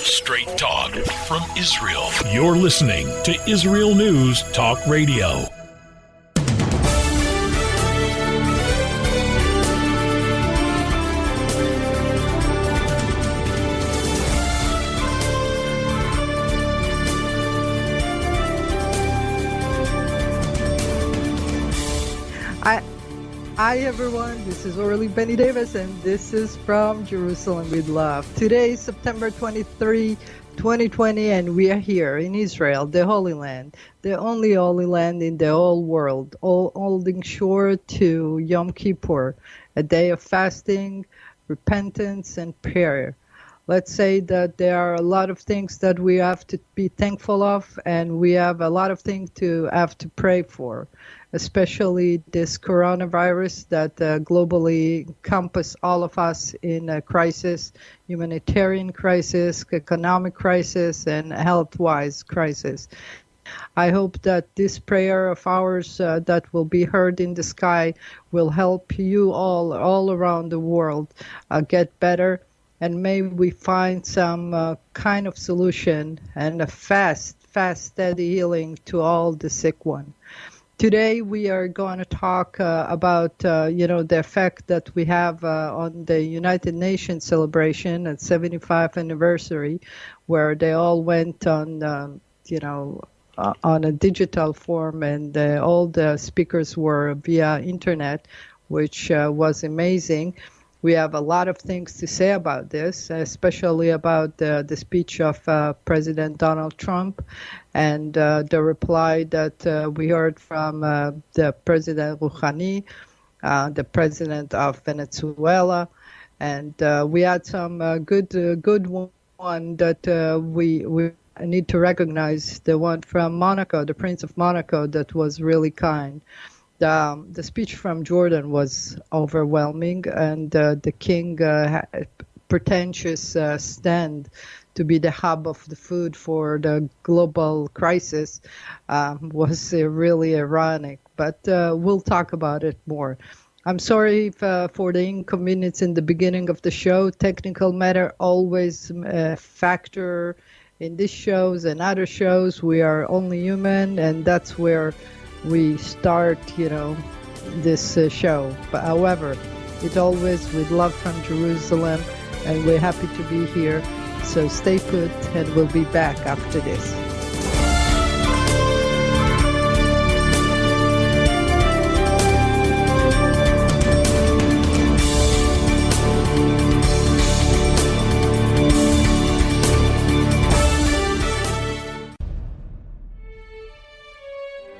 Straight talk from Israel. You're listening to Israel News Talk Radio. Hi everyone, this is Orly Davis and this is from Jerusalem with Love. Today is September 23, 2020 and we are here in Israel, the Holy Land, the only Holy Land in the whole world, all holding short to Yom Kippur, a day of fasting, repentance and prayer. Let's say that there are a lot of things that we have to be thankful of and we have a lot of things to have to pray for, especially this coronavirus that globally encompasses all of us in a crisis, humanitarian crisis, economic crisis, and health-wise crisis. I hope that this prayer of ours that will be heard in the sky will help you all around the world get better. And may we find some kind of solution and a fast, steady healing to all the sick one. Today we are going to talk about, the effect that we have on the United Nations celebration at 75th anniversary, where they all went on, on a digital form, and all the speakers were via internet, which was amazing. We have a lot of things to say about this, especially about the speech of President Donald Trump and the reply that we heard from the President Rouhani, the President of Venezuela, and we had some good one that we need to recognize, the one from Monaco, the Prince of Monaco, that was really kind. The speech from Jordan was overwhelming, and the king pretentious stand to be the hub of the food for the global crisis was really ironic, but we'll talk about it more. I'm sorry for the inconvenience in the beginning of the show. Technical matter always factor in these shows and other shows. We are only human, and that's where we start, this show. But however, it's always with love from Jerusalem, and we're happy to be here. So stay put, and we'll be back after this.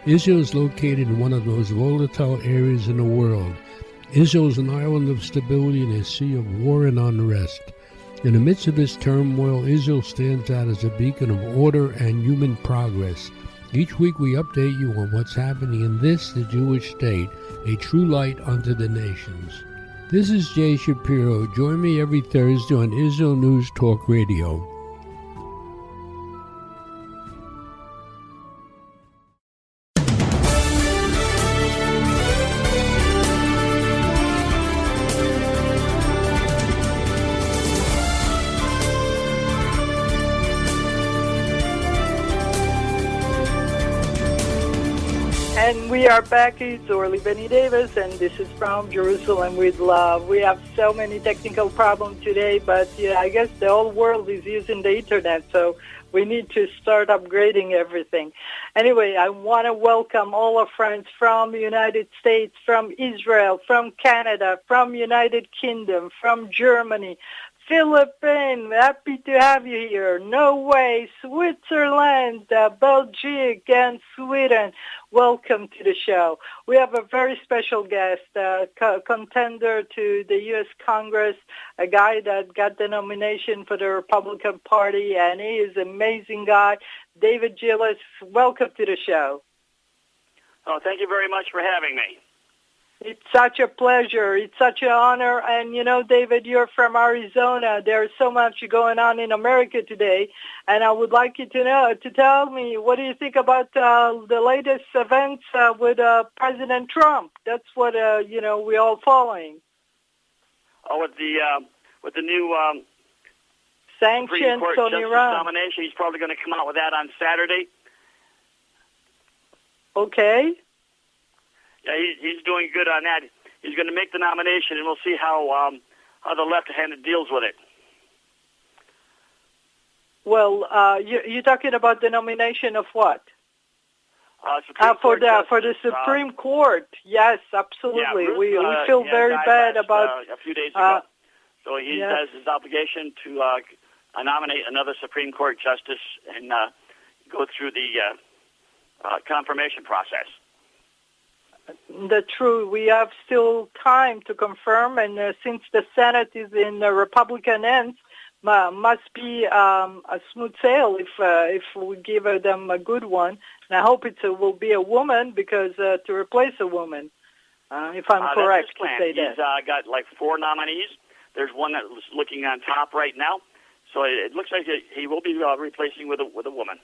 Israel is located in one of the most volatile areas in the world. Israel is an island of stability in a sea of war and unrest. In the midst of this turmoil, Israel stands out as a beacon of order and human progress. Each week we update you on what's happening in this, the Jewish state, a true light unto the nations. This is Jay Shapiro. Join me every Thursday on Israel News Talk Radio. And we are back. It's Orly Davis, and this is from Jerusalem with Love. We have so many technical problems today, but I guess the whole world is using the internet, so we need to start upgrading everything. Anyway, I want to welcome all our friends from the United States, from Israel, from Canada, from United Kingdom, from Germany, Philippines, happy to have you here. Norway, Switzerland, Belgium, and Sweden. Welcome to the show. We have a very special guest, contender to the U.S. Congress, a guy that got the nomination for the Republican Party, and he is an amazing guy. David Giles, welcome to the show. Oh, thank you very much for having me. It's such a pleasure. It's such an honor. And, David, you're from Arizona. There's so much going on in America today. And I would like you to tell me, what do you think about the latest events with President Trump? That's what, we're all following. Oh, with the new Supreme sanctions Court on Justice Iran. nomination. He's probably going to come out with that on Saturday. Okay. Yeah, he's doing good on that. He's going to make the nomination, and we'll see how the left-handed deals with it. Well, you're talking about the nomination of what? For the Supreme Court. Yes, absolutely. Yeah, we feel very bad about a few days ago. So he has his obligation to nominate another Supreme Court justice and go through the confirmation process. That's true. We have still time to confirm, and since the Senate is in Republican hands, must be a smooth sail if we give them a good one. And I hope it will be a woman, because to replace a woman, if I'm correct to say that. He's got like 4 nominees. There's one that's looking on top right now, so it looks like he will be replacing with a woman.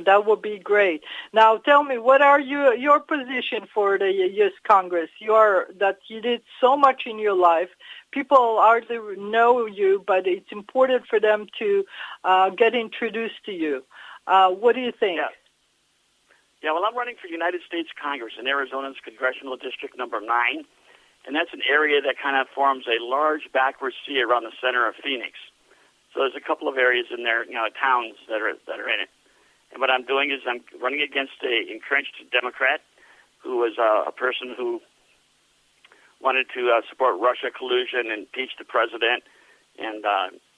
That would be great. Now, tell me, what are your position for the U.S. Congress? That you did so much in your life. People hardly know you, but it's important for them to get introduced to you. What do you think? Yeah, well, I'm running for United States Congress in Arizona's Congressional District number 9, and that's an area that kind of forms a large backward sea around the center of Phoenix. So there's a couple of areas in there, towns that are in it. And what I'm doing is I'm running against a entrenched Democrat who was a person who wanted to support Russia collusion and impeach the president. And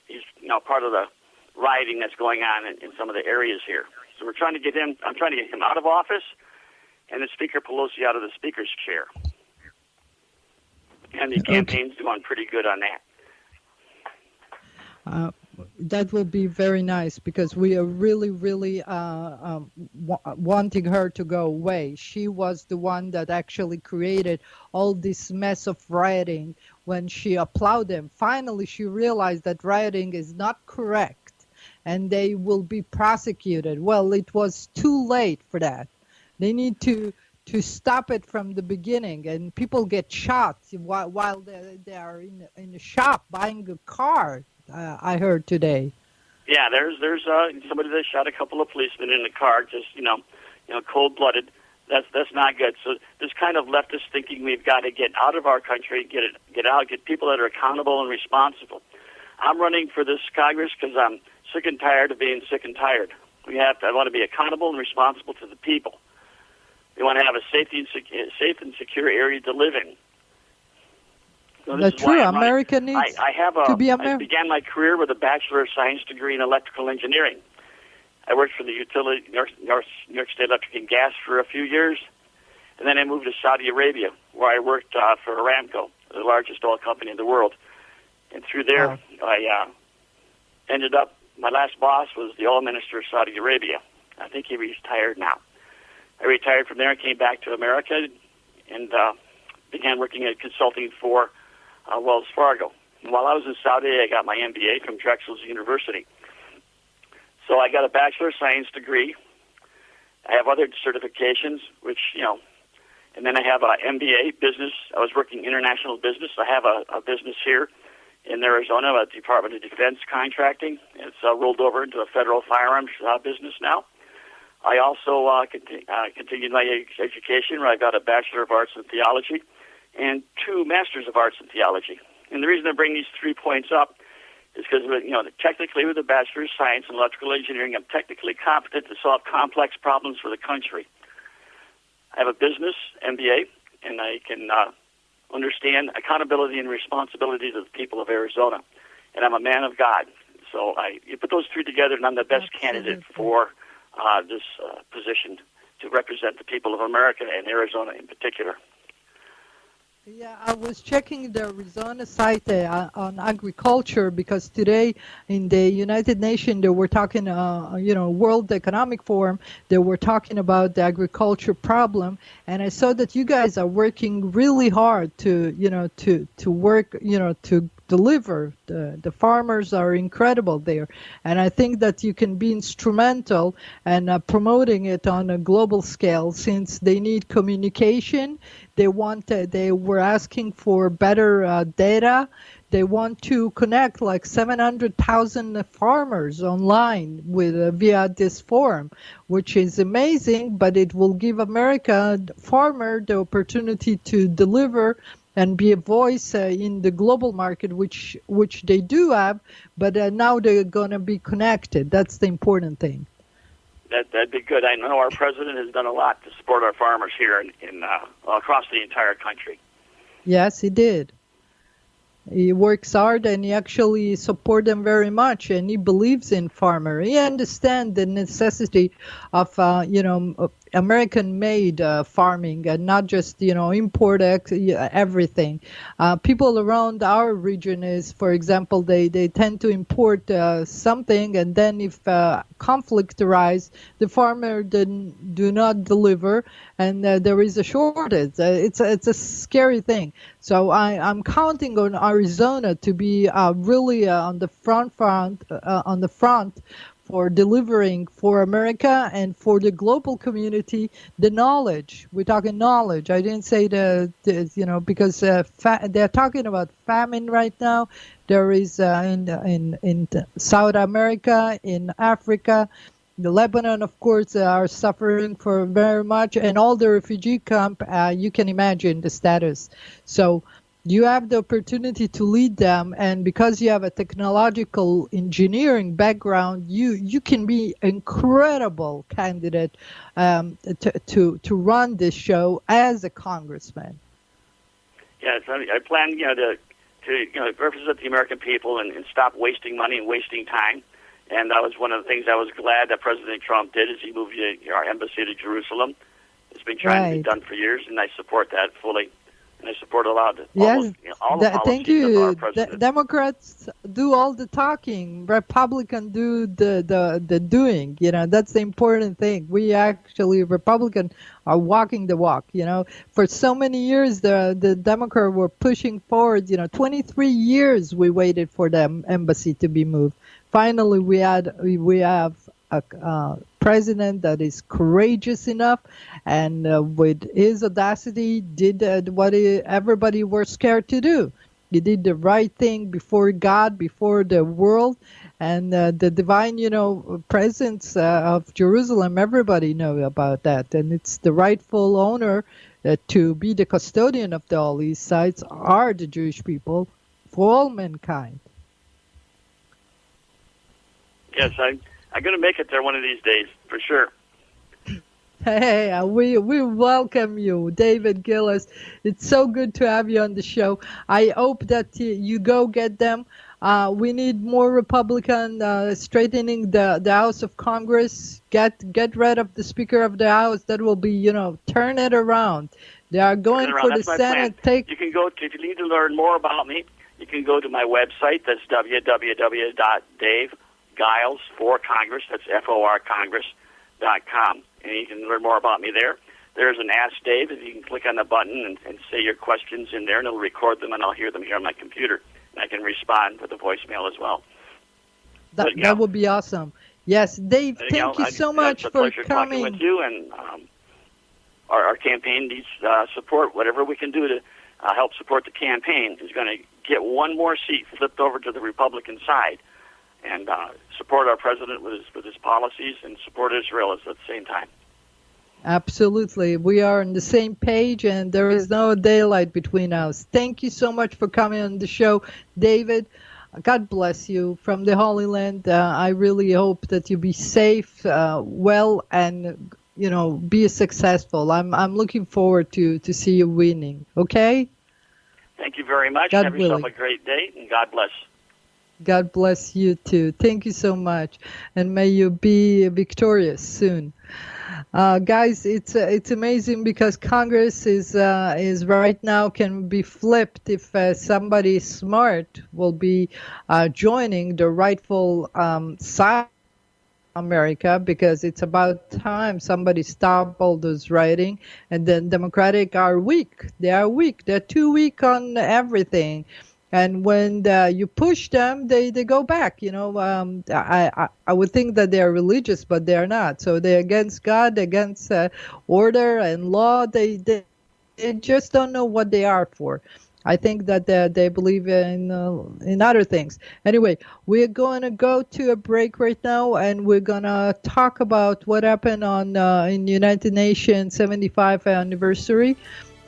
he's part of the rioting that's going on in some of the areas here. So I'm trying to get him out of office, and the Speaker Pelosi out of the Speaker's chair. And the campaign's doing pretty good on that. That will be very nice, because we are really, really wanting her to go away. She was the one that actually created all this mess of rioting when she applauded them. Finally, she realized that rioting is not correct and they will be prosecuted. Well, it was too late for that. They need to stop it from the beginning, and people get shot while they are in the shop buying a car. I heard today. Yeah, there's somebody that shot a couple of policemen in the car, just cold-blooded. That's not good. So this kind of leftist thinking, we've got to get out of our country, get people that are accountable and responsible. I'm running for this Congress because I'm sick and tired of being sick and tired. I want to be accountable and responsible to the people. We want to have a safe and secure area to live in. So that's true. America needs to be American. I began my career with a Bachelor of Science degree in electrical engineering. I worked for the utility, New York State Electric and Gas, for a few years, and then I moved to Saudi Arabia, where I worked for Aramco, the largest oil company in the world. And through there, I ended up, my last boss was the oil minister of Saudi Arabia. I think he retired now. I retired from there and came back to America and began working at consulting for Wells Fargo. And while I was in Saudi, I got my MBA from Drexel's University. So I got a Bachelor of Science degree. I have other certifications, which, and then I have an MBA business. I was working international business. I have a business here in Arizona, a Department of Defense contracting. It's rolled over into a federal firearms business now. I also continued my education, where I got a Bachelor of Arts in Theology and 2 Masters of Arts in Theology. And the reason I bring these 3 points up is because, technically with a Bachelor of Science in Electrical Engineering, I'm technically competent to solve complex problems for the country. I have a business MBA, and I can understand accountability and responsibility to the people of Arizona. And I'm a man of God. So you put those 3 together, and I'm the best candidate for this position to represent the people of America and Arizona in particular. Yeah, I was checking the Arizona site on agriculture, because today in the United Nations they were talking, World Economic Forum, they were talking about the agriculture problem, and I saw that you guys are working really hard to work, to deliver. The farmers are incredible there, and I think that you can be instrumental in promoting it on a global scale, since they need communication. They were asking for better data they want to connect like 700,000 farmers online with via this forum, which is amazing, but it will give America farmer the opportunity to deliver and be a voice in the global market, which they do have, but now they're going to be connected. That's the important thing. That'd be good. I know our president has done a lot to support our farmers here in across the entire country. Yes, he did. He works hard and he actually supports them very much, and he believes in farmer. He understands the necessity of American-made farming and not just import everything. People around our region is, for example, they tend to import something, and then if conflict arises, the farmer do not deliver, and there is a shortage. It's a scary thing. So I'm counting on Arizona to be really on the front for delivering for America and for the global community the knowledge. We're talking knowledge. I didn't say because they're talking about famine right now. There is in South America, in Africa, the Lebanon, of course, are suffering for very much, and all the refugee camp. You can imagine the status. So you have the opportunity to lead them, and because you have a technological engineering background, you can be incredible candidate to run this show as a congressman. Yes, I plan to represent the American people and stop wasting money and wasting time. And that was one of the things I was glad that President Trump did, is he moved our embassy to Jerusalem. It's been trying to be done for years, and I support that fully. And I support a lot of all the policies thank you. of our president. Democrats do all the talking. Republicans do the doing. That's the important thing. We actually, Republicans, are walking the walk. For so many years, the Democrats were pushing forward. 23 years we waited for the embassy to be moved. Finally, we have a president that is courageous enough, and with his audacity, did what everybody was scared to do. He did the right thing before God, before the world, and the divine, presence of Jerusalem. Everybody know about that, and it's the rightful owner to be the custodian of the holy sites are the Jewish people for all mankind. Yes, I'm going to make it there one of these days, for sure. Hey, we welcome you, David Giles. It's so good to have you on the show. I hope that you go get them. We need more Republican straightening the House of Congress. Get rid of the Speaker of the House. That will be, turn it around. They are going for the Senate. You can go if you need to learn more about me, you can go to my website. That's www.DaveGiles4Congress. That's FOR Congress.com. And you can learn more about me there. There's an Ask Dave. You can click on the button and say your questions in there, and it'll record them, and I'll hear them here on my computer. And I can respond with a voicemail as well. That would be awesome. Yes, Dave, thank you so much for coming. It's a pleasure talking with you, and our campaign needs support. Whatever we can do to help support the campaign is going to get one more seat flipped over to the Republican side, and support our president with his policies, and support Israel at the same time. Absolutely. We are on the same page, and there is no daylight between us. Thank you so much for coming on the show, David. God bless you from the Holy Land. I really hope that you be safe, well, and be successful. I'm looking forward to see you winning. Okay? Thank you very much. God Have willing. yourself a great day, and God bless. God bless you too. Thank you so much, and may you be victorious soon. Guys, it's amazing because Congress is right now can be flipped if somebody smart will be joining the rightful side of America, because it's about time somebody stop all those writing. And then Democratic are weak. They are weak. They're too weak on everything. And when you push them, they go back. I would think that they are religious, but they are not. So they're against God, against order and law. They just don't know what they are for. I think that they believe in other things. Anyway, we're going to go to a break right now, and we're going to talk about what happened on in United Nations 75th anniversary.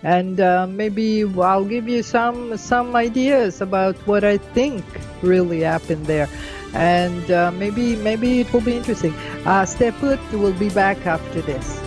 And maybe I'll give you some ideas about what I think really happened there. And maybe it will be interesting. Stay put. We'll be back after this.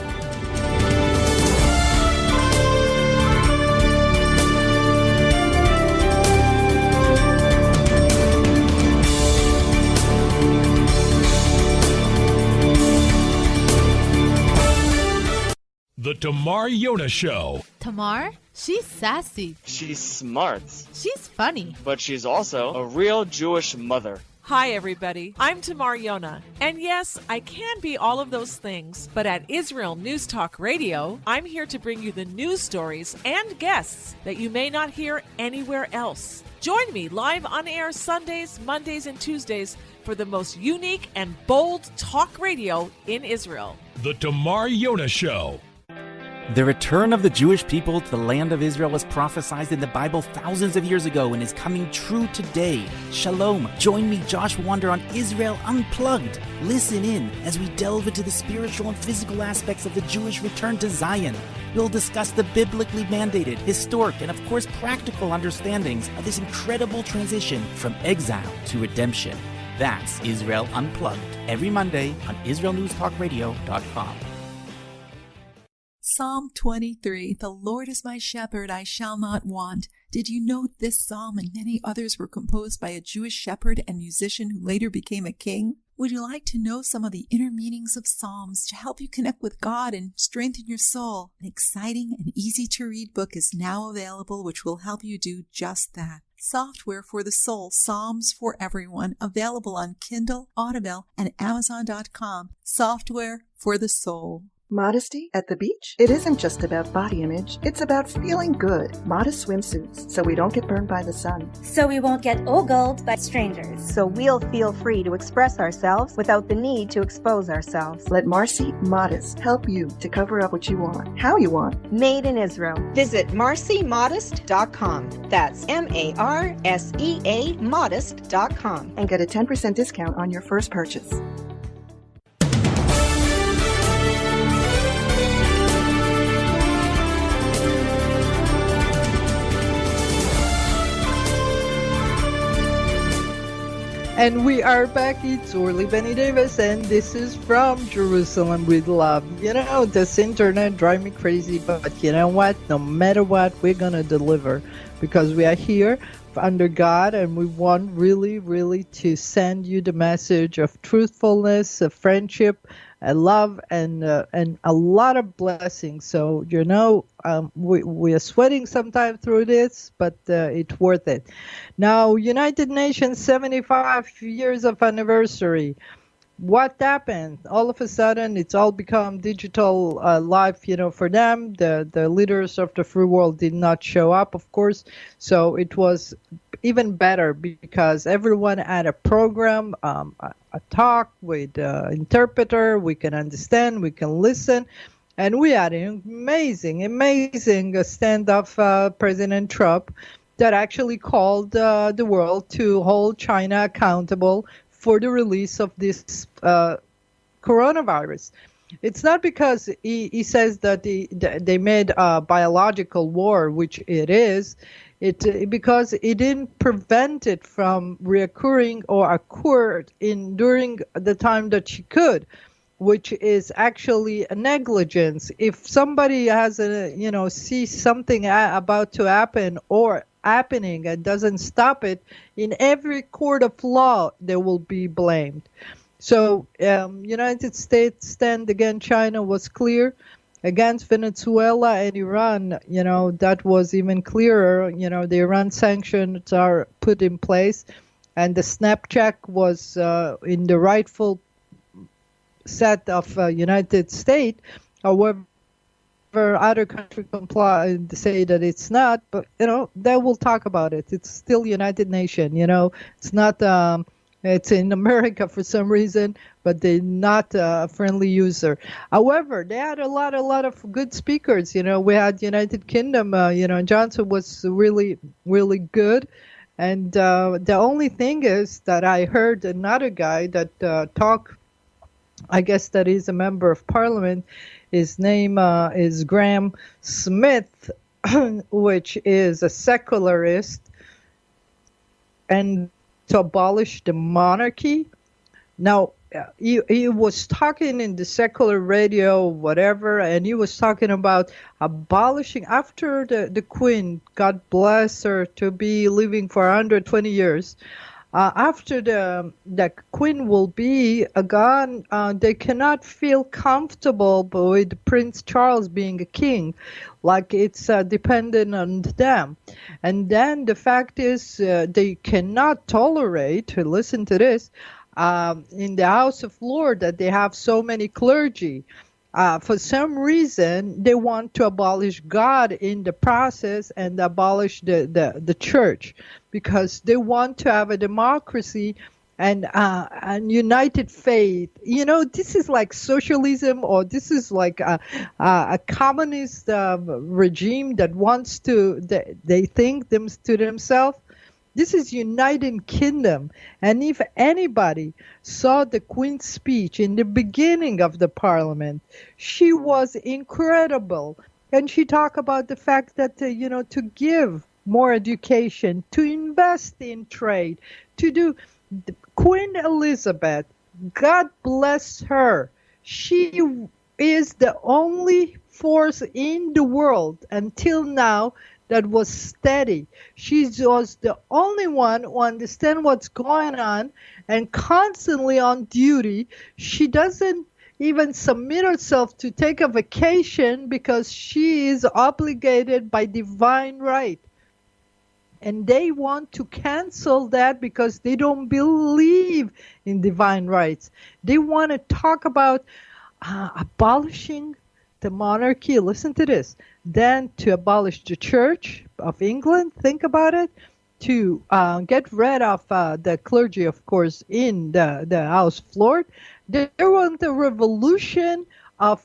The Tamar Yona Show. Tamar? She's sassy. She's smart. She's funny. But she's also a real Jewish mother. Hi, everybody. I'm Tamar Yona. And yes, I can be all of those things. But at Israel News Talk Radio, I'm here to bring you the news stories and guests that you may not hear anywhere else. Join me live on air Sundays, Mondays, and Tuesdays for the most unique and bold talk radio in Israel. The Tamar Yona Show. The return of the Jewish people to the land of Israel was prophesied in the Bible thousands of years ago and is coming true today. Shalom. Join me, Josh Wander, on Israel Unplugged. Listen in as we delve into the spiritual and physical aspects of the Jewish return to Zion. We'll discuss the biblically mandated, historic, and of course practical understandings of this incredible transition from exile to redemption. That's Israel Unplugged, every Monday on IsraelNewsTalkRadio.com. Psalm 23, the Lord is my shepherd, I shall not want. Did you know this psalm and many others were composed by a Jewish shepherd and musician who later became a king? Would you like to know some of the inner meanings of psalms to help you connect with God and strengthen your soul? An exciting and easy-to-read book is now available which will help you do just that. Software for the Soul, Psalms for Everyone, available on Kindle, Audible, and Amazon.com. Software for the Soul. Modesty at the beach? It isn't just about body image. It's about feeling good. Modest swimsuits, so we don't get burned by the sun. So we won't get ogled by strangers. So we'll feel free to express ourselves without the need to expose ourselves. Let Marcy Modest help you to cover up what you want, how you want. Made in Israel. Visit marcymodest.com. That's MARSEA modest.com. And get a 10% discount on your first purchase. And we are back. It's Orly Benny Davis, and this is from Jerusalem with Love. You know, this internet drives me crazy, but you know what? No matter what, we're going to deliver because we are here under God, and we want really, really to send you the message of truthfulness, of friendship, love, and a lot of blessings. So, you know, we are sweating sometime through this, but it's worth it. Now, United Nations 75 years of anniversary. What happened? All of a sudden, it's all become digital life, you know, for them. The leaders of the free world did not show up, of course. So it was even better because everyone had a program, a talk with interpreter. We can understand, we can listen. And we had an amazing stand of President Trump that actually called the world to hold China accountable for the release of this coronavirus. It's not because he says that they made a biological war, which it is. Because it didn't prevent it from reoccurring or occurred during the time that she could, which is actually a negligence. If somebody has sees something about to happen or happening and doesn't stop it, in every court of law they will be blamed. So United States stand against China was clear. Against Venezuela and Iran, you know, that was even clearer. You know, the Iran sanctions are put in place, and the snap check was in the rightful set of United States. However, other countries comply and say that it's not, but, you know, they will talk about it. It's still United Nations, you know. It's not It's in America for some reason, but they're not a friendly user. However, they had a lot of good speakers. We had United Kingdom. Johnson was really, really good. And the only thing is that I heard another guy that talked. I guess that he's a member of Parliament. His name is Graham Smith, which is a secularist, and to abolish the monarchy. Now, he was talking in the secular radio, whatever, and he was talking about abolishing, after the Queen, God bless her, to be living for 120 years, after the Queen will be gone, they cannot feel comfortable with Prince Charles being a king, like it's dependent on them. And then the fact is, they cannot tolerate, listen to this, in the House of Lords, that they have so many clergy. For some reason, they want to abolish God in the process and abolish the church, because they want to have a democracy and united faith. This is like socialism, or this is like a communist regime that wants to, they think to themselves. This is United Kingdom. And if anybody saw the Queen's speech in the beginning of the Parliament, she was incredible. And she talked about the fact that, to give more education, to invest in trade, to do. Queen Elizabeth, God bless her. She is the only force in the world until now that was steady. She was the only one who understands what's going on and constantly on duty. She doesn't even submit herself to take a vacation because she is obligated by divine right. And they want to cancel that because they don't believe in divine rights. They want to talk about abolishing the monarchy. Listen to this. Then to abolish the Church of England, think about it, to get rid of the clergy, of course, in the House of Lords. They want a revolution of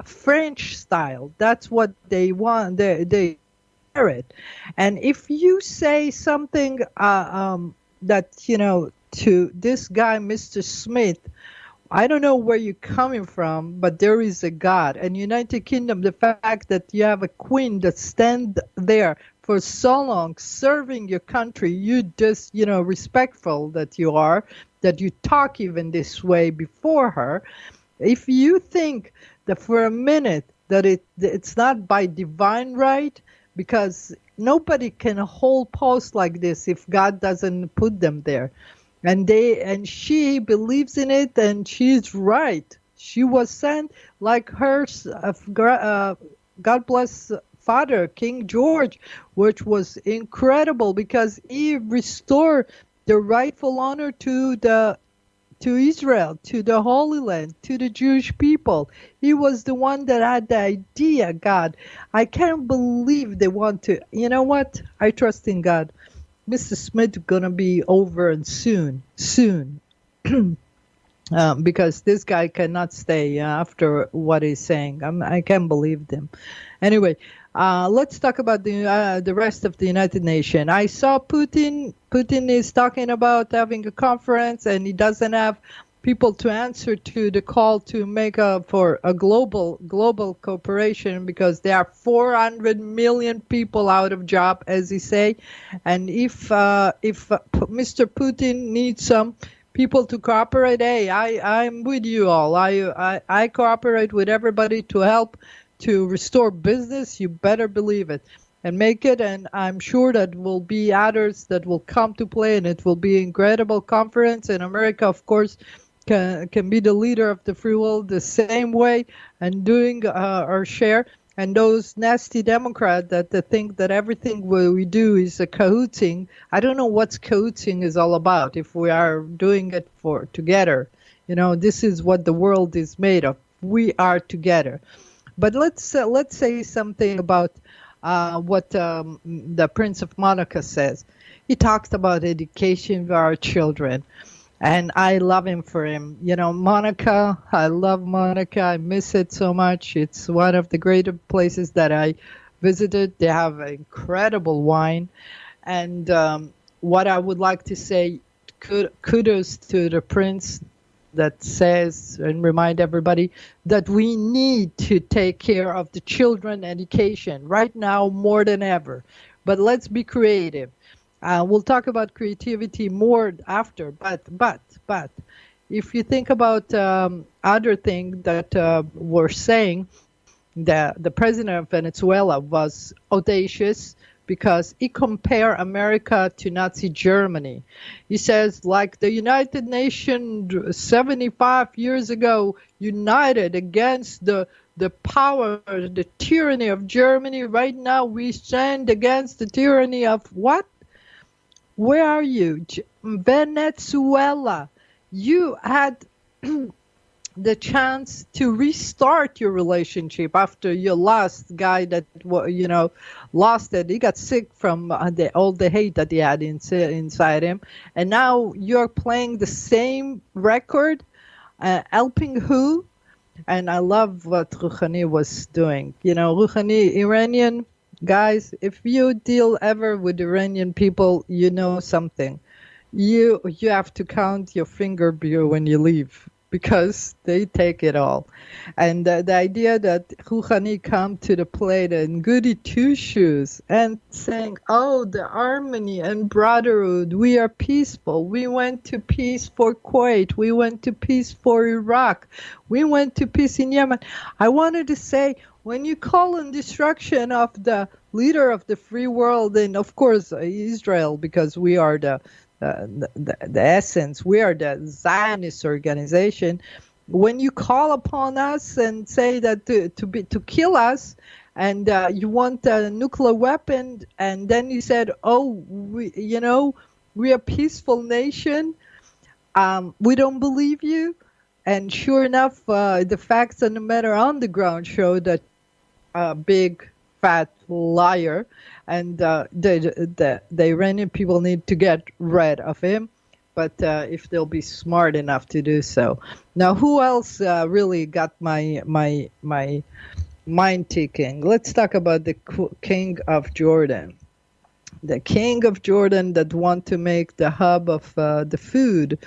French style. That's what they want. They it. And if you say something that, to this guy, Mr. Smith, I don't know where you're coming from, but there is a God. And United Kingdom, the fact that you have a queen that stand there for so long serving your country, you just, respectful that you are, that you talk even this way before her. If you think that for a minute that it's not by divine right, because nobody can hold posts like this if God doesn't put them there. And she believes in it, and she's right. She was sent like her, God bless father, King George, which was incredible because he restored the rightful honor to Israel, to the Holy Land, to the Jewish people. He was the one that had the idea, God. I can't believe they want to. You know what? I trust in God. Mr. Smith gonna be over and soon. Because this guy cannot stay after what he's saying. I can't believe them. Anyway, let's talk about the rest of the United Nations. I saw Putin. Putin is talking about having a conference, and he doesn't have people to answer to the call to make for a global cooperation, because there are 400 million people out of job, as he say. And if Mr. Putin needs some people to cooperate, hey, I'm with you all. I cooperate with everybody to help to restore business. You better believe it and make it. And I'm sure that will be others that will come to play, and it will be an incredible conference. And America, of course, can be the leader of the free world the same way and doing our share. And those nasty Democrats that think that everything we do is a cahooting. I don't know what cahooting is all about if we are doing it for together. This is what the world is made of. We are together. But let's say something about what the Prince of Monaco says. he talks about education for our children. And I love him for him. You know, Monaco, I love Monaco. I miss it so much. It's one of the greater places that I visited. They have incredible wine. And what I would like to say, kudos to the prince that says and remind everybody that we need to take care of the children education right now more than ever. But let's be creative. We'll talk about creativity more after, but if you think about other things that we're saying, the president of Venezuela was audacious because he compared America to Nazi Germany. He says, like the United Nations 75 years ago united against the power, the tyranny of Germany, right now we stand against the tyranny of what? Where are you? Venezuela. You had the chance to restart your relationship after your last guy that, you know, lost it. He got sick from all the hate that he had inside him. And now you're playing the same record, helping who? And I love what Rouhani was doing. You know, Rouhani, Iranian. Guys, if you deal ever with Iranian people, you know something. You have to count your finger when you leave because they take it all. And the idea that Rouhani come to the plate in goody two-shoes and saying, oh, the harmony and brotherhood, we are peaceful. We went to peace for Kuwait. We went to peace for Iraq. We went to peace in Yemen. I wanted to say, when you call on destruction of the leader of the free world, and of course Israel, because we are the essence, we are the Zionist organization. When you call upon us and say that to kill us, and you want a nuclear weapon, and then you said, oh, we are a peaceful nation. We don't believe you. And sure enough, the facts on the matter on the ground show that big fat liar, and the Iranian people need to get rid of him, but if they'll be smart enough to do so. Now, who else really got my mind ticking? Let's talk about the King of Jordan. The King of Jordan that want to make the hub of the food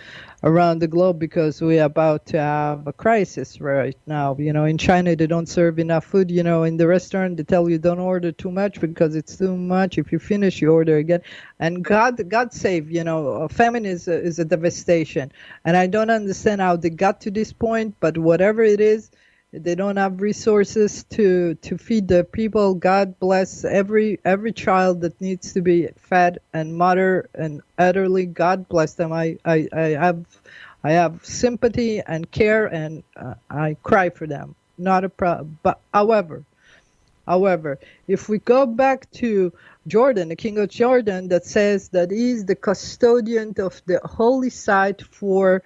around the globe, because we are about to have a crisis right now. You know, in China, they don't serve enough food. You know, in the restaurant, they tell you don't order too much because it's too much. If you finish, you order again. And God save, you know, famine is a devastation. And I don't understand how they got to this point, but whatever it is, they don't have resources to feed the people. God bless every child that needs to be fed and mother and elderly. God bless them. I have sympathy and care, and I cry for them. Not a problem. But however, if we go back to Jordan, the King of Jordan, that says that he's the custodian of the holy site for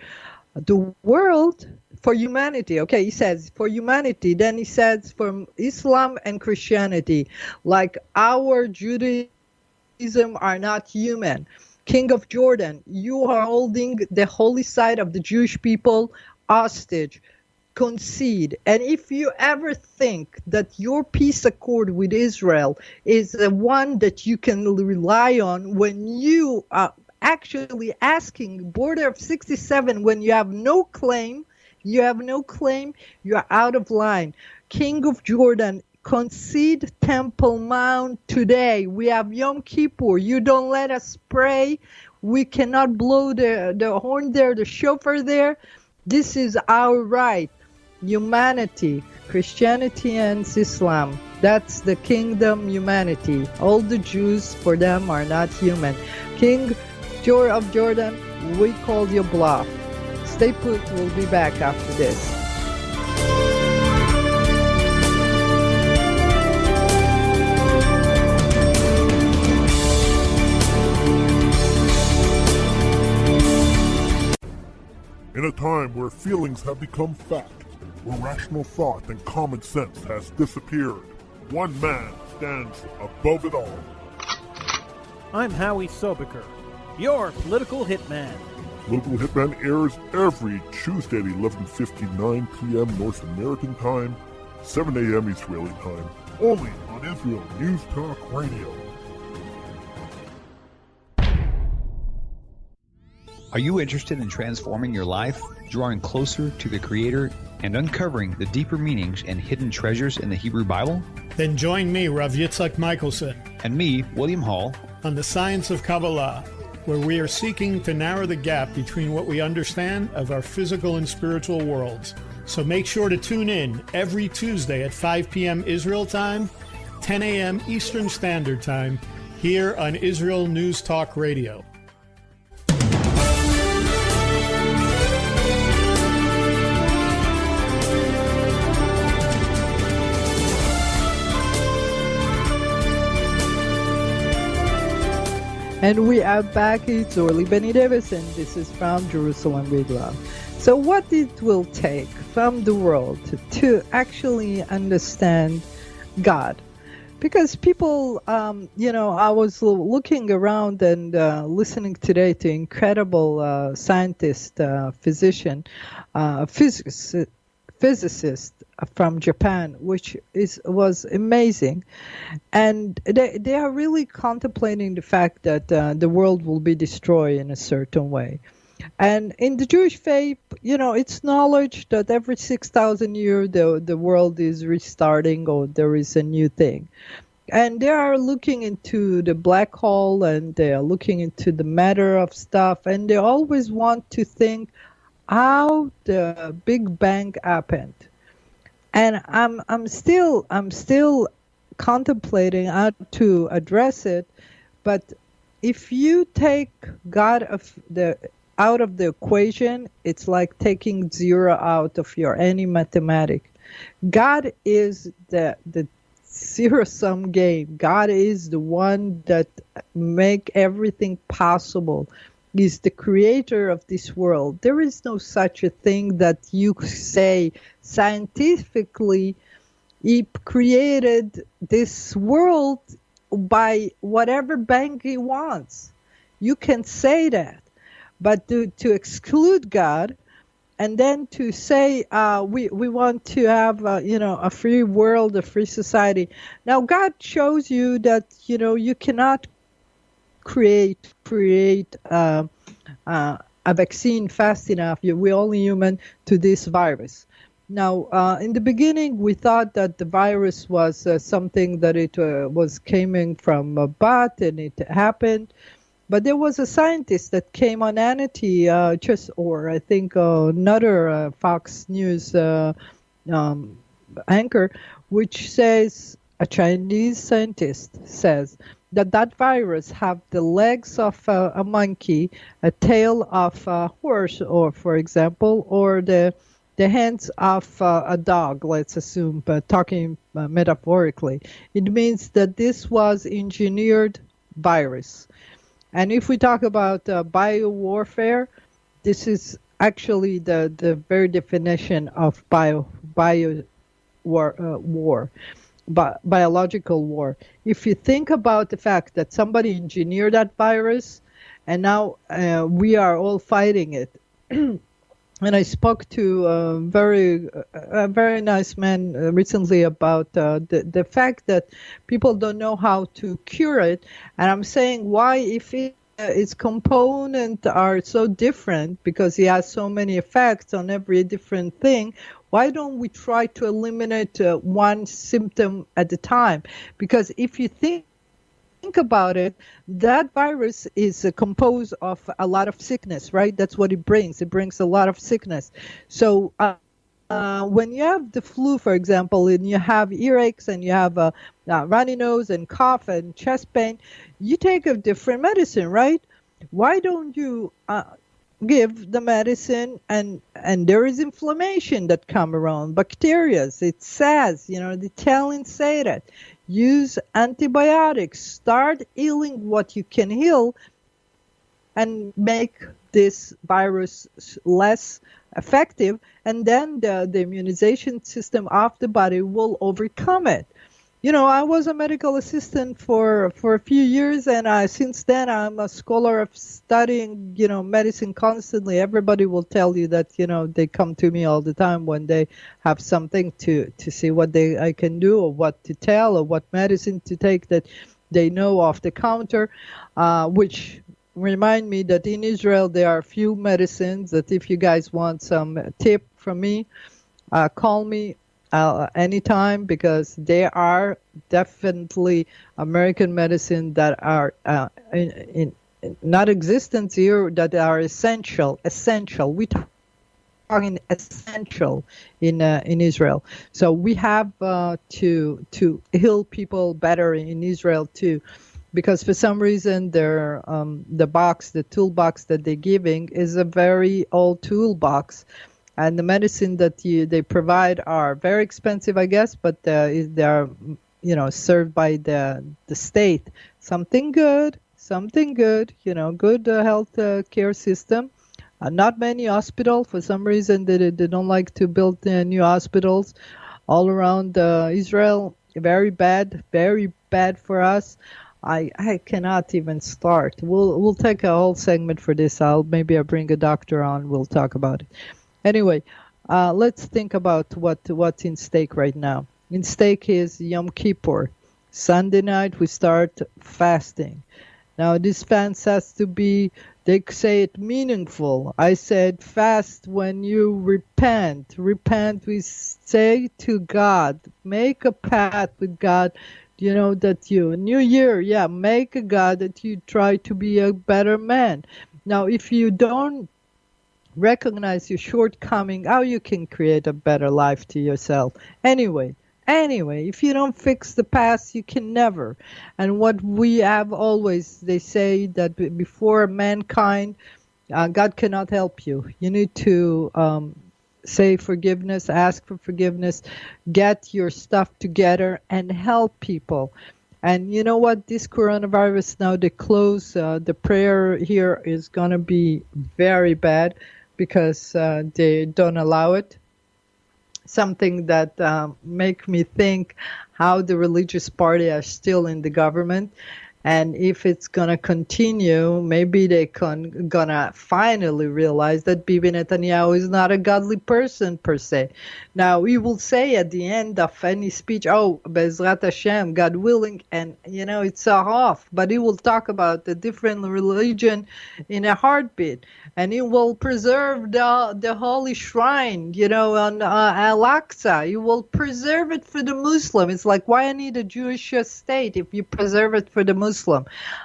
the world. For humanity, okay, he says for humanity. Then he says for Islam and Christianity, like our Judaism are not human. King of Jordan, you are holding the holy site of the Jewish people hostage. Concede. And if you ever think that your peace accord with Israel is the one that you can rely on when you are actually asking border of 67, when you have no claim, you are out of line. King of Jordan, concede Temple Mount today. We have Yom Kippur. You don't let us pray. We cannot blow the horn there, the shofar there. This is our right. Humanity, Christianity and Islam. That's the kingdom humanity. All the Jews, for them, are not human. King of Jordan, we call you bluff. Stay put. We'll be back after this. In a time where feelings have become fact, where rational thought and common sense has disappeared, one man stands above it all. I'm Howie Sobaker, your political hitman. Political Hitman airs every Tuesday at 11:59 p.m. North American time, 7 a.m. Israeli time, only on Israel News Talk Radio. Are you interested in transforming your life, drawing closer to the Creator, and uncovering the deeper meanings and hidden treasures in the Hebrew Bible? Then join me, Rav Yitzhak Michelson, and me, William Hall, on the Science of Kabbalah, where we are seeking to narrow the gap between what we understand of our physical and spiritual worlds. So make sure to tune in every Tuesday at 5 p.m. Israel time, 10 a.m. Eastern Standard Time, here on Israel News Talk Radio. And we are back. It's Orly Benny Davis, and this is from Jerusalem with Love. So what it will take from the world to actually understand God? Because people, I was looking around and listening today to incredible scientist, physician, physicist from Japan, which was amazing. And they are really contemplating the fact that the world will be destroyed in a certain way. And in the Jewish faith, it's knowledge that every 6,000 years the world is restarting, or there is a new thing. And they are looking into the black hole, and they are looking into the matter of stuff, and they always want to think how the Big Bang happened. And I'm still contemplating how to address it, but if you take God out of the equation, it's like taking zero out of your any mathematic. God is the zero-sum game. God is the one that make everything possible. He's the creator of this world. There is no such a thing that you say scientifically he created this world by whatever bank he wants. You can say that. But to exclude God and then to say we want to have a free world, a free society. Now God shows you that you cannot create a vaccine fast enough. We're only human to this virus. Now, in the beginning, we thought that the virus was something that it was coming from a bat, and it happened. But there was a scientist that came on Hannity, I think another Fox News anchor, which says, a Chinese scientist says, that virus have the legs of a monkey, a tail of a horse, or for example, or the hands of a dog, let's assume, but talking metaphorically. It means that this was engineered virus. And if we talk about biowarfare, this is actually the very definition of biological war. If you think about the fact that somebody engineered that virus, and now we are all fighting it. And I spoke to a very nice man recently about the fact that people don't know how to cure it. And I'm saying, why, if its components are so different, because it has so many effects on every different thing, why don't we try to eliminate one symptom at a time? Because if you think about it, that virus is composed of a lot of sickness, right? That's what it brings. It brings a lot of sickness. So when you have the flu, for example, and you have earaches and you have a runny nose and cough and chest pain, you take a different medicine, right? Why don't you give the medicine and there is inflammation that come around, bacteria? It says, the Italians say that. Use antibiotics. Start healing what you can heal and make this virus less effective, and then the immunization system of the body will overcome it. I was a medical assistant for a few years, and since then I'm a scholar of studying, medicine constantly. Everybody will tell you that, they come to me all the time when they have something to see what I can do or what to tell or what medicine to take that they know off the counter, which remind me that in Israel there are a few medicines that if you guys want some tip from me, call me anytime, because there are definitely American medicine that are in not existence here, that are essential. We talking essential in Israel. So we have to heal people better in Israel too, because for some reason the toolbox that they're giving is a very old toolbox. And the medicine that they provide are very expensive, I guess, but they are, served by the state. Something good, good health care system. Not many hospitals. For some reason, they don't like to build new hospitals all around Israel. Very bad for us. I cannot even start. We'll take a whole segment for this. Maybe I'll bring a doctor on. We'll talk about it. Anyway, let's think about what's in stake right now. In stake is Yom Kippur. Sunday night we start fasting. Now this fast has to be, they say it meaningful. I said fast when you repent. Repent, we say to God. Make a pact with God, that New Year, make a God that you try to be a better man. Now if you don't recognize your shortcoming, how you can create a better life to yourself. Anyway, if you don't fix the past, you can never. And what we have always, they say that before mankind, God cannot help you. You need to say forgiveness, ask for forgiveness, get your stuff together, and help people. And you know what? This coronavirus now, they close. The prayer here is going to be very bad, because they don't allow it. Something that make me think how the religious party are still in the government. And if it's going to continue, maybe they're going to finally realize that Bibi Netanyahu is not a godly person per se. Now, he will say at the end of any speech, Bezrat Hashem, God willing, and, it's off. But he will talk about the different religion in a heartbeat. And he will preserve the holy shrine, on Al-Aqsa. He will preserve it for the Muslim. It's like, why I need a Jewish state if you preserve it for the Muslim?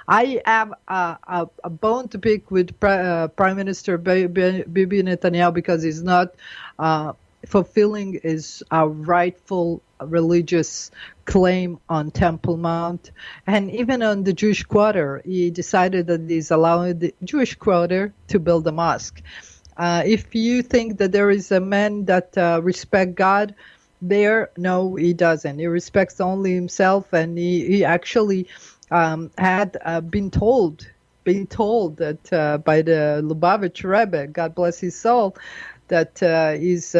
I have a bone to pick with Prime Minister Bibi Netanyahu, because he's not fulfilling his rightful religious claim on Temple Mount. And even on the Jewish Quarter, he decided that he's allowing the Jewish Quarter to build a mosque. If you think that there is a man that respects God there, no, he doesn't. He respects only himself, and he actually had been told that by the Lubavitch Rebbe, God bless his soul, that he's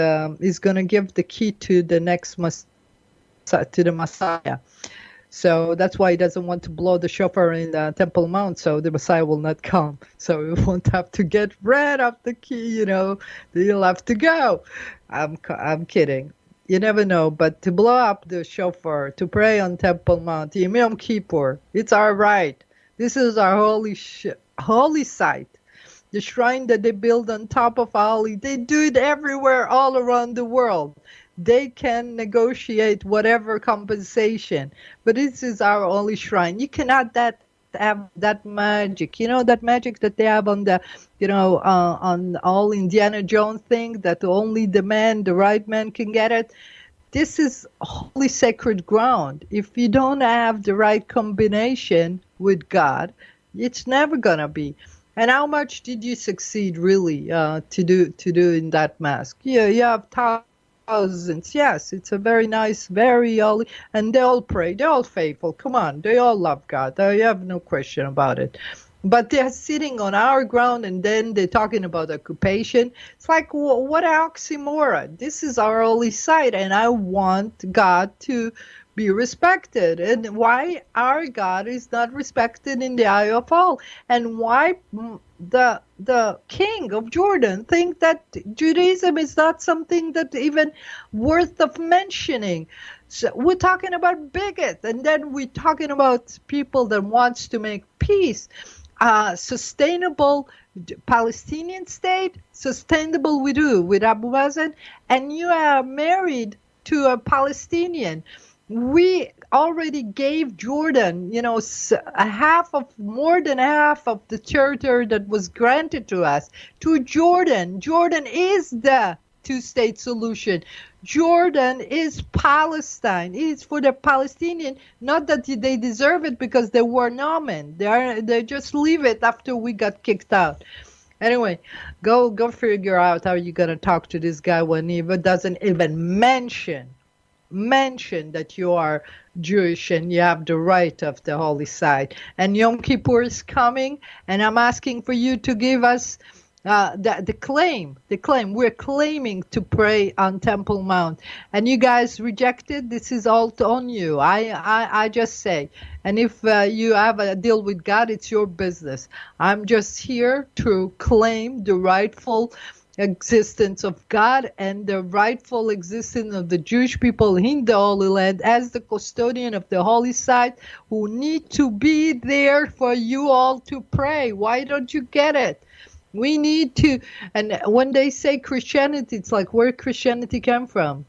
going to give the key to the next to the Messiah. So that's why he doesn't want to blow the shofar in the Temple Mount, so the Messiah will not come. So he won't have to get rid of the key, He'll have to go. I'm kidding. You never know, but to blow up the shofar, to pray on Temple Mount, Yom Kippur, it's our right. This is our holy site. The shrine that they build on top of Orly, they do it everywhere, all around the world. They can negotiate whatever compensation, but this is our only shrine. You cannot have that magic, that magic that they have on the, on all Indiana Jones thing, that only the right man can get it. This is holy sacred ground. If you don't have the right combination with God, it's never gonna be. And how much did you succeed really to do in that mask? Yeah, you have thousands. Yes, it's a very nice, very holy, and they all pray. They're all faithful. Come on, they all love God. You have no question about it. But they're sitting on our ground, and then they're talking about occupation. It's like, what an oxymoron. This is our holy site, and I want God to be respected, and why our God is not respected in the eye of all, and why the king of Jordan think that Judaism is not something that even worth of mentioning. So we're talking about bigots, and then we're talking about people that wants to make peace, sustainable Palestinian state, sustainable we do with Abu Mazen, and you are married to a Palestinian. We already gave Jordan, more than half of the territory that was granted to us to Jordan. Jordan is the two-state solution. Jordan is Palestine. It's for the Palestinian. Not that they deserve it because they were nomen. They just leave it after we got kicked out. Anyway, go figure out how you're gonna talk to this guy when he doesn't even mention that you are Jewish and you have the right of the holy side. And Yom Kippur is coming, and I'm asking for you to give us the claim. We're claiming to pray on Temple Mount, and you guys rejected. This is all on you. I just say, and if you have a deal with God, it's your business. I'm just here to claim the rightful existence of God and the rightful existence of the Jewish people in the Holy Land as the custodian of the holy site, who need to be there for you all to pray. Why don't you get it? We need to. And when they say Christianity, it's like, where Christianity came from?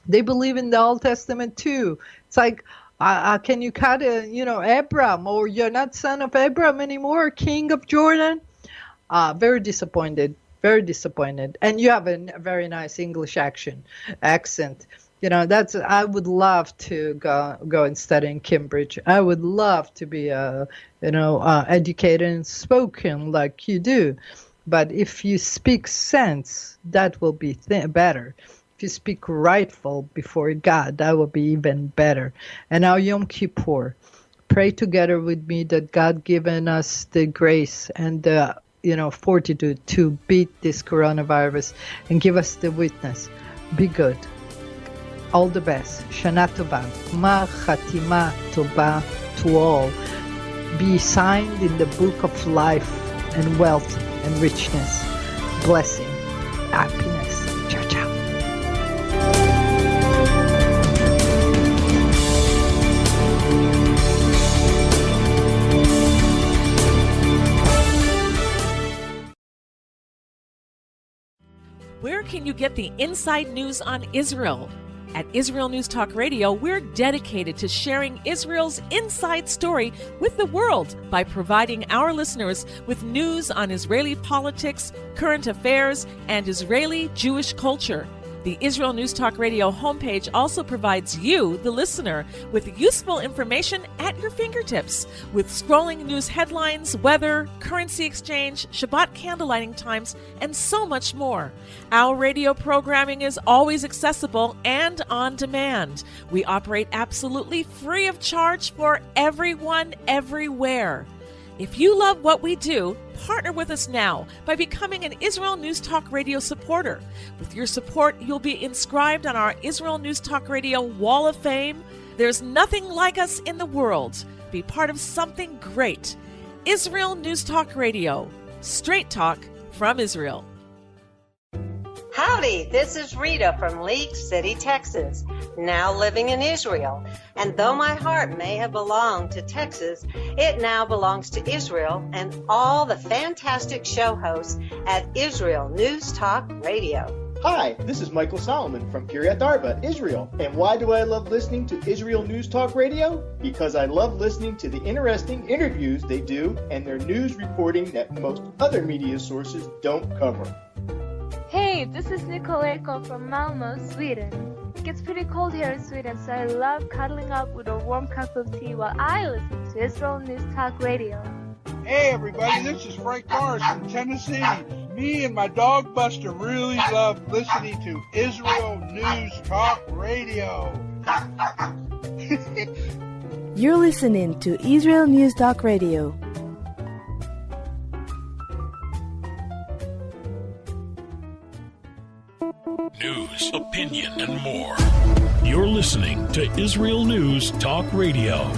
They believe in the Old Testament too. It's like, can you cut Abram, or you're not son of Abram anymore, king of Jordan? Very disappointed. And you have a very nice English accent. I would love to go and study in Cambridge. I would love to be educated and spoken like you do. But if you speak sense, that will be better. If you speak rightful before God, that will be even better. And now Yom Kippur, pray together with me that God given us the grace and the fortitude to beat this coronavirus and give us the witness. Be good. All the best. Shana Tova. Ma Chatima Tova to all. Be signed in the book of life and wealth and richness. Blessing. Happiness. Ciao, ciao. Where can you get the inside news on Israel? At Israel News Talk Radio, we're dedicated to sharing Israel's inside story with the world by providing our listeners with news on Israeli politics, current affairs, and Israeli Jewish culture. The Israel News Talk Radio homepage also provides you, the listener, with useful information at your fingertips, with scrolling news headlines, weather, currency exchange, Shabbat candlelighting times, and so much more. Our radio programming is always accessible and on demand. We operate absolutely free of charge for everyone, everywhere. If you love what we do, partner with us now by becoming an Israel News Talk Radio supporter. With your support, you'll be inscribed on our Israel News Talk Radio Wall of Fame. There's nothing like us in the world. Be part of something great. Israel News Talk Radio. Straight talk from Israel. Howdy, this is Rita from League City, Texas, now living in Israel. And though my heart may have belonged to Texas, it now belongs to Israel and all the fantastic show hosts at Israel News Talk Radio. Hi, this is Michael Solomon from Kiryat Arba, Israel. And why do I love listening to Israel News Talk Radio? Because I love listening to the interesting interviews they do and their news reporting that most other media sources don't cover. Hey, this is Nicoleko from Malmö, Sweden. It gets pretty cold here in Sweden, so I love cuddling up with a warm cup of tea while I listen to Israel News Talk Radio. Hey everybody, this is Frank Morris from Tennessee. Me and my dog Buster really love listening to Israel News Talk Radio. You're listening to Israel News Talk Radio. news, opinion, and more. You're listening to Israel News Talk Radio.